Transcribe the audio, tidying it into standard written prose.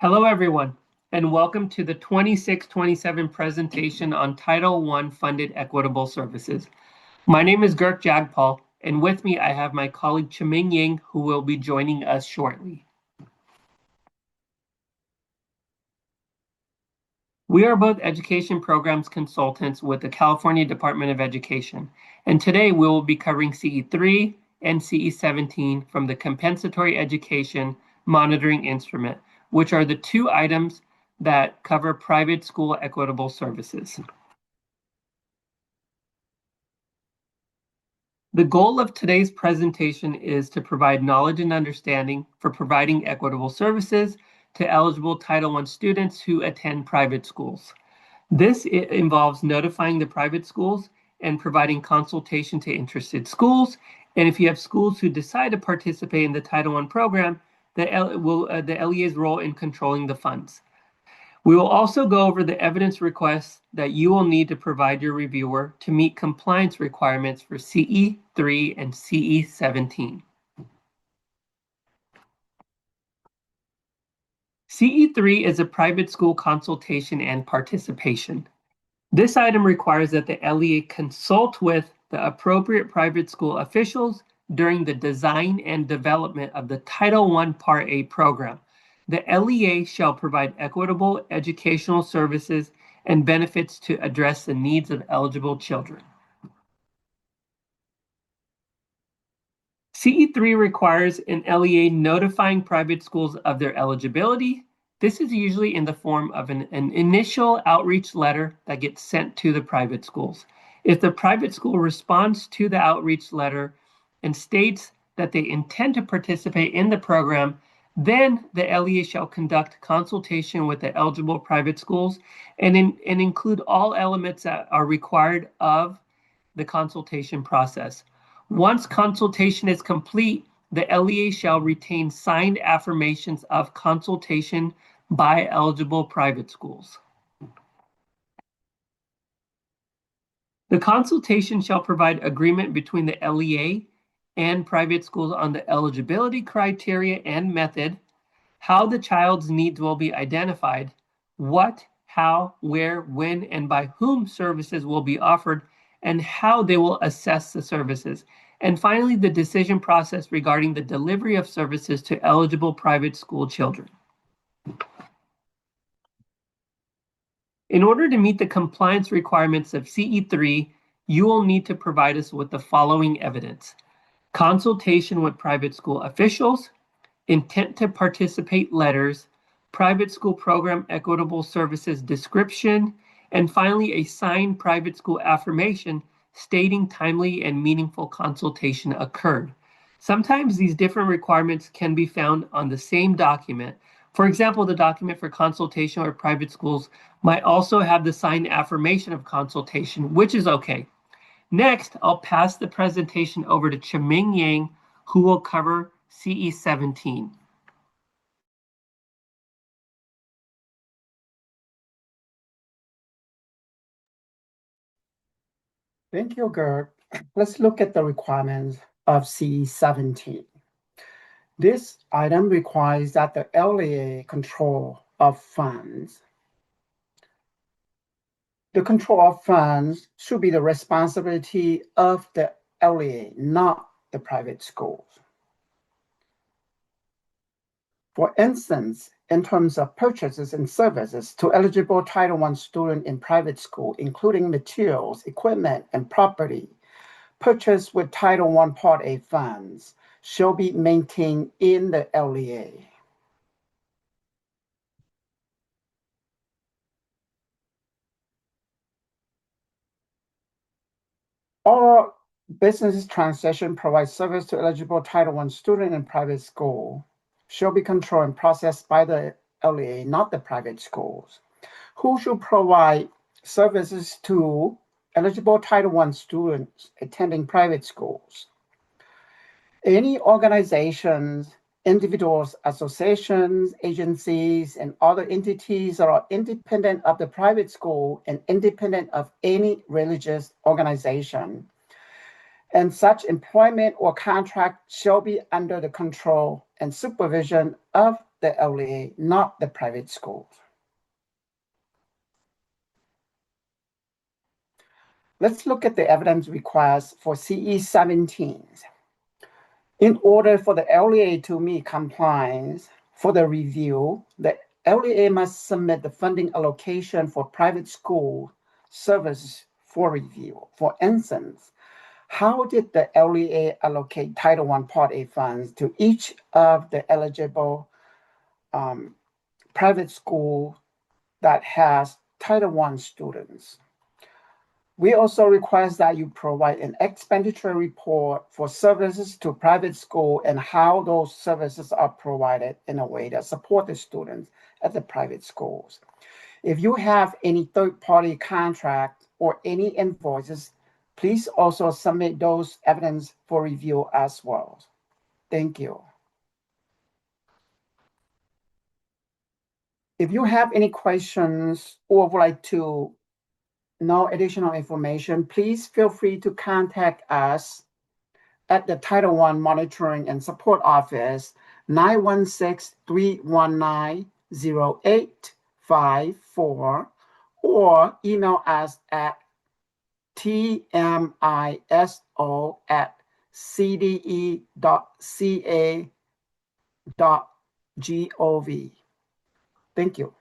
Hello, everyone, and welcome to the 26-27 presentation on Title I funded equitable services. My name is Gurk Jagpal, and with me I have my colleague Chiming Ying, who will be joining us shortly. We are both education programs consultants with the California Department of Education, and today we will be covering CE3 and CE17 from the Compensatory Education Monitoring Instrument, which are the two items that cover private school equitable services. The goal of today's presentation is to provide knowledge and understanding for providing equitable services to eligible Title I students who attend private schools. This involves notifying the private schools and providing consultation to interested schools. And if you have schools who decide to participate in the Title I program, the LEA's role in controlling the funds. We will also go over the evidence requests that you will need to provide your reviewer to meet compliance requirements for CE3 and CE17. CE3 is a private school consultation and participation. This item requires that the LEA consult with the appropriate private school officials during the design and development of the Title I Part A program. The LEA shall provide equitable educational services and benefits to address the needs of eligible children. CE3 requires an LEA notifying private schools of their eligibility. This is usually in the form of an initial outreach letter that gets sent to the private schools. If the private school responds to the outreach letter and states that they intend to participate in the program, then the LEA shall conduct consultation with the eligible private schools and include all elements that are required of the consultation process. Once consultation is complete, the LEA shall retain signed affirmations of consultation by eligible private schools. The consultation shall provide agreement between the LEA and private schools on the eligibility criteria and method, how the child's needs will be identified, what, how, where, when, and by whom services will be offered, and how they will assess the services. And finally, the decision process regarding the delivery of services to eligible private school children. In order to meet the compliance requirements of CE3, you will need to provide us with the following evidence: consultation with private school officials, intent to participate letters, private school program equitable services description, and finally a signed private school affirmation stating timely and meaningful consultation occurred. Sometimes these different requirements can be found on the same document. For example, the document for consultation with private schools might also have the signed affirmation of consultation, which is okay. Next, I'll pass the presentation over to Chiming Yang, who will cover CE17. Thank you, Gerd. Let's look at the requirements of CE17. This item requires that the LEA control of funds. The control of funds should be the responsibility of the LEA, not the private schools. For instance, in terms of purchases and services to eligible Title I students in private school, including materials, equipment, and property, purchased with Title I Part A funds shall be maintained in the LEA. All business transactions provide service to eligible Title I students in private school shall be controlled and processed by the LEA, not the private schools. Who should provide services to eligible Title I students attending private schools? Any organizations, individuals, associations, agencies, and other entities that are independent of the private school and independent of any religious organization, and such employment or contract shall be under the control and supervision of the LEA, not the private schools. Let's look at the evidence request for CE 17. In order for the LEA to meet compliance for the review, the LEA must submit the funding allocation for private school services for review. For instance, how did the LEA allocate Title I Part A funds to each of the eligible private school that has Title I students? We also request that you provide an expenditure report for services to private school and how those services are provided in a way that support the students at the private schools. If you have any third-party contract or any invoices, please also submit those evidence for review as well. Thank you. If you have any questions or would like to know additional information, please feel free to contact us at the Title I Monitoring and Support Office, 916-319-0854, or email us at tmiso@cde.ca.gov. Thank you.